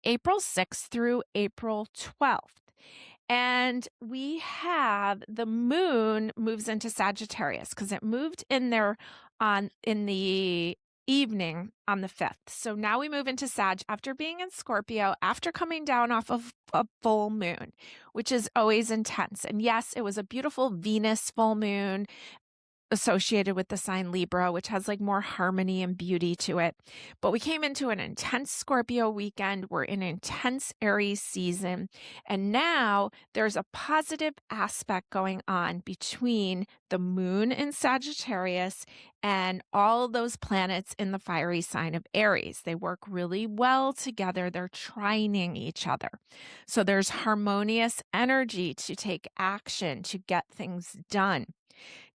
April 6th through April 12th. And we have the moon moves into Sagittarius because it moved in there in the evening on the 5th. So now we move into Sag after being in Scorpio, after coming down off of a full moon, which is always intense. And yes, it was a beautiful Venus full moon associated with the sign Libra, which has like more harmony and beauty to it. But we came into an intense Scorpio weekend. We're in an intense Aries season. And now there's a positive aspect going on between the moon in Sagittarius and all those planets in the fiery sign of Aries. They work really well together. They're trining each other. So there's harmonious energy to take action, to get things done.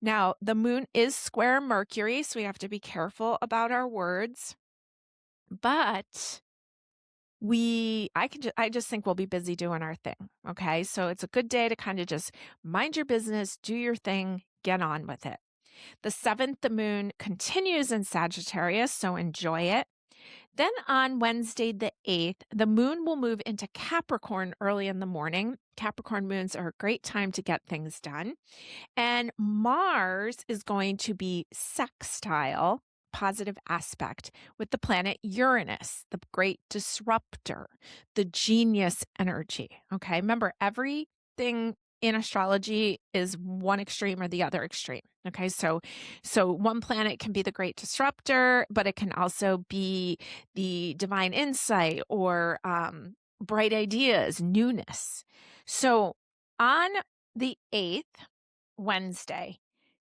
Now, the moon is square Mercury, so we have to be careful about our words. But I just think we'll be busy doing our thing. Okay. So it's a good day to kind of just mind your business, do your thing, get on with it. The 7th, the moon continues in Sagittarius, so enjoy it. Then on Wednesday, the 8th, the moon will move into Capricorn early in the morning. Capricorn moons are a great time to get things done. And Mars is going to be sextile, positive aspect, with the planet Uranus, the great disruptor, the genius energy. Okay. Remember, everything in astrology is one extreme or the other extreme. Okay. So one planet can be the great disruptor, but it can also be the divine insight or bright ideas, newness. So on the 8th, Wednesday,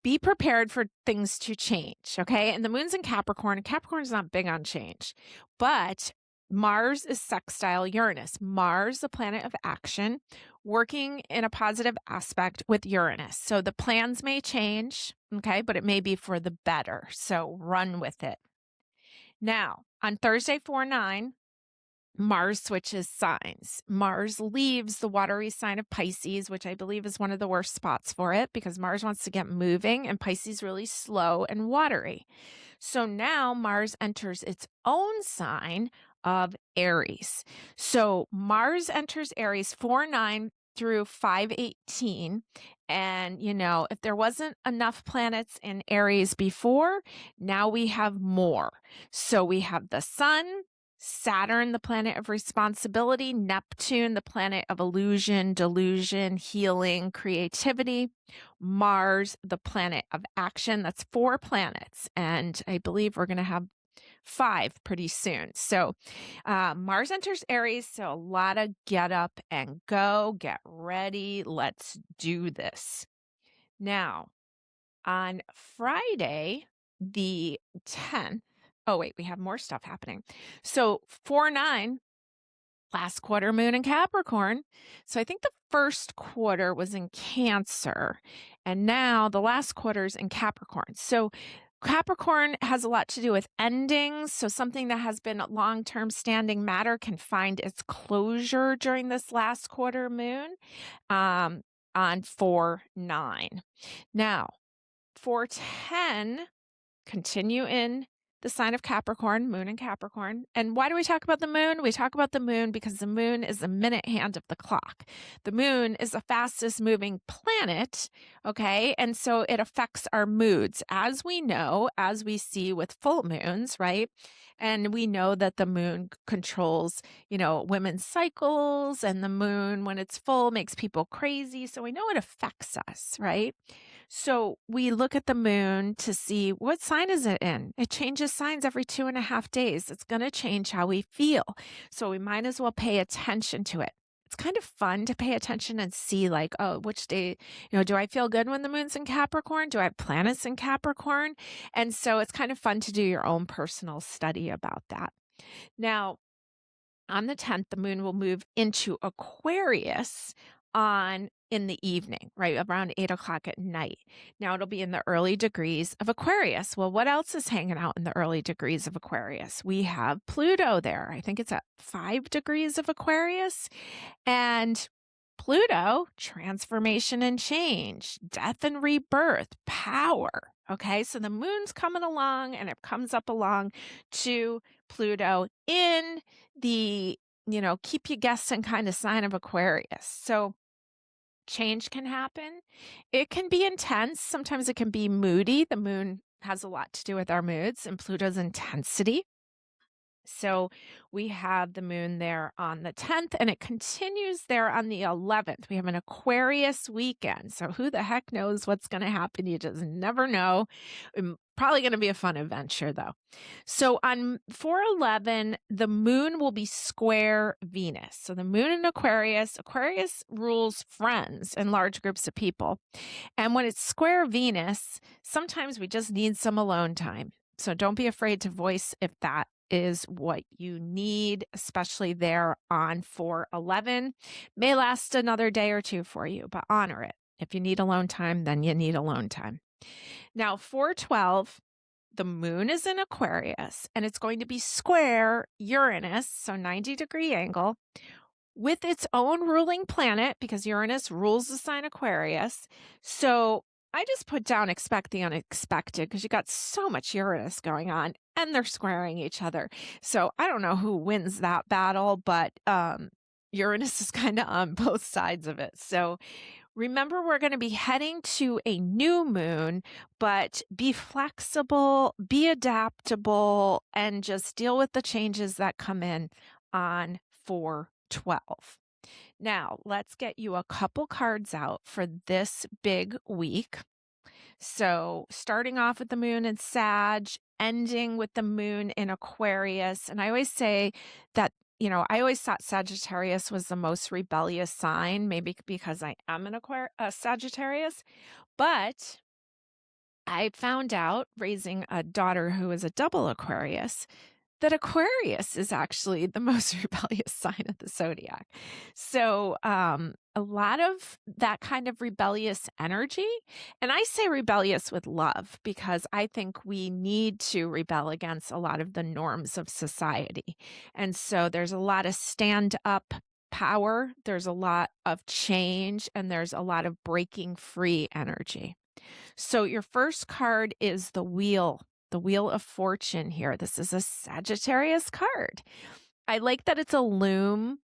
be prepared for things to change. Okay. And the moon's in Capricorn. Capricorn's not big on change, but Mars is sextile Uranus. Mars, the planet of action, working in a positive aspect with Uranus. So the plans may change, okay, but it may be for the better. So run with it. Now, on Thursday, 4/9, Mars switches signs. Mars leaves the watery sign of Pisces, which I believe is one of the worst spots for it because Mars wants to get moving and Pisces really slow and watery. So now Mars enters its own sign of Aries. So Mars enters Aries 4/9 through 5/18. And, if there wasn't enough planets in Aries before, now we have more. So we have the sun, Saturn, the planet of responsibility, Neptune, the planet of illusion, delusion, healing, creativity, Mars, the planet of action. That's 4 planets. And I believe we're going to have 5 pretty soon. So Mars enters Aries. So a lot of get up and go, get ready. Let's do this. Now, on Friday, the 10th, oh, wait, we have more stuff happening. So 4/9, last quarter moon in Capricorn. So I think the first quarter was in Cancer, and now the last quarter's in Capricorn. So Capricorn has a lot to do with endings. So something that has been a long-term standing matter can find its closure during this last quarter moon on 4/9. Now, 4/10, continue in the sign of Capricorn, moon in Capricorn. And why do we talk about the moon? We talk about the moon because the moon is the minute hand of the clock. The moon is the fastest moving planet, okay? And so it affects our moods, as we know, as we see with full moons, right? And we know that the moon controls, women's cycles, and the moon, when it's full, makes people crazy. So we know it affects us, right? So we look at the moon to see what sign is it in. It changes signs every 2.5 days. It's going to change how we feel. So we might as well pay attention to it. It's kind of fun to pay attention and see like, oh, which day, do I feel good when the moon's in Capricorn? Do I have planets in Capricorn? And so it's kind of fun to do your own personal study about that. Now, on the 10th, the moon will move into Aquarius in the evening, right around 8:00 at night. Now it'll be in the early degrees of Aquarius. Well, what else is hanging out in the early degrees of Aquarius? We have Pluto there. I think it's at 5 degrees of Aquarius. And Pluto, transformation and change, death and rebirth, power. Okay, so the moon's coming along and it comes up along to Pluto in the keep you guessing kind of sign of Aquarius. So change can happen. It can be intense. Sometimes it can be moody. The moon has a lot to do with our moods and Pluto's intensity. So we have the moon there on the 10th and it continues there on the 11th. We have an Aquarius weekend. So who the heck knows what's going to happen? You just never know. Probably going to be a fun adventure though. So on 4/11, the moon will be square Venus. So the moon in Aquarius, Aquarius rules friends and large groups of people. And when it's square Venus, sometimes we just need some alone time. So don't be afraid to voice if that is what you need, especially there on 4/11. May last another day or two for you, but honor it. If you need alone time, then you need alone time. Now, 4/12, the moon is in Aquarius and it's going to be square Uranus, so 90-degree angle, with its own ruling planet because Uranus rules the sign Aquarius. So I just put down expect the unexpected because you got so much Uranus going on and they're squaring each other. So I don't know who wins that battle, but Uranus is kind of on both sides of it. So remember, we're going to be heading to a new moon, but be flexible, be adaptable, and just deal with the changes that come in on 4/12. Now, let's get you a couple cards out for this big week. So, starting off with the moon in Sag, ending with the moon in Aquarius. And I always say that, I always thought Sagittarius was the most rebellious sign, maybe because I am an Sagittarius. But I found out raising a daughter who is a double Aquarius that Aquarius is actually the most rebellious sign of the zodiac. So a lot of that kind of rebellious energy, and I say rebellious with love because I think we need to rebel against a lot of the norms of society. And so there's a lot of stand up power, there's a lot of change, and there's a lot of breaking free energy. So your first card is the Wheel of Fortune here. This is a Sagittarius card. I like that it's a loom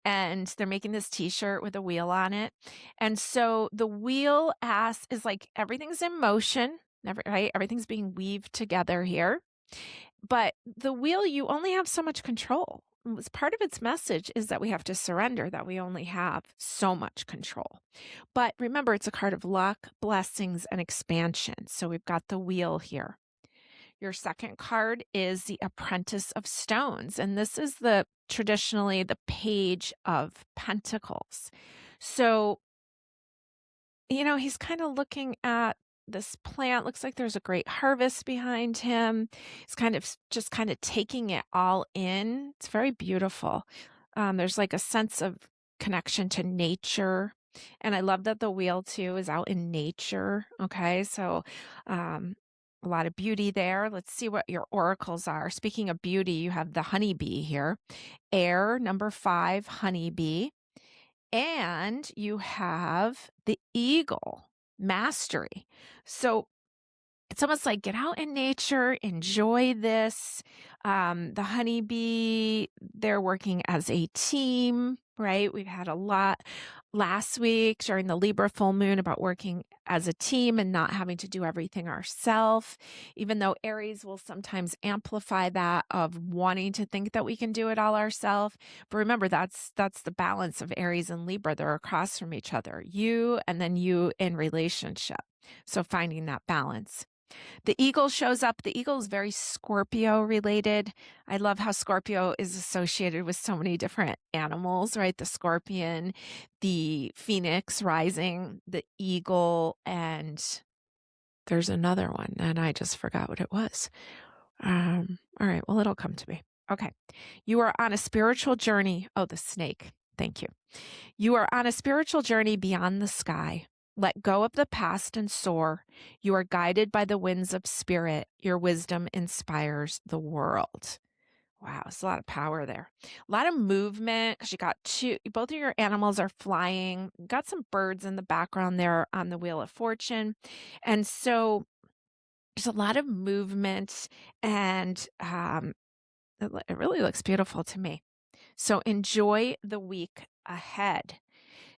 and they're making this t-shirt with a wheel on it. And so the wheel is like everything's in motion, right? Everything's being weaved together here. But the wheel, you only have so much control. Part of its message is that we have to surrender, that we only have so much control. But remember, it's a card of luck, blessings, and expansion. So we've got the wheel here. Your second card is the Apprentice of Stones, and this is traditionally the Page of Pentacles. So, he's kind of looking at this plant. Looks like there's a great harvest behind him. He's kind of taking it all in. It's very beautiful. There's like a sense of connection to nature. And I love that the wheel too is out in nature. Okay. So, a lot of beauty there. Let's see what your oracles are. Speaking of beauty, you have the honeybee here. Air, number 5, honeybee. And you have the eagle, mastery. So it's almost like get out in nature, enjoy this. The honeybee, they're working as a team, right? We've had a lot last week during the Libra full moon about working as a team and not having to do everything ourselves, even though Aries will sometimes amplify that of wanting to think that we can do it all ourselves. But remember, that's the balance of Aries and Libra. They're across from each other, you and then you in relationship. So finding that balance. The eagle shows up. The eagle is very Scorpio related. I love how Scorpio is associated with so many different animals, right? The scorpion, the phoenix rising, the eagle, and there's another one, and I just forgot what it was. All right, well, it'll come to me. Okay. You are on a spiritual journey. Oh, the snake. Thank you. You are on a spiritual journey beyond the sky. Let go of the past and soar. You are guided by the winds of spirit. Your wisdom inspires the world. Wow, it's a lot of power there. A lot of movement because you got both of your animals are flying. You got some birds in the background there on the Wheel of Fortune. And so there's a lot of movement and it really looks beautiful to me. So enjoy the week ahead.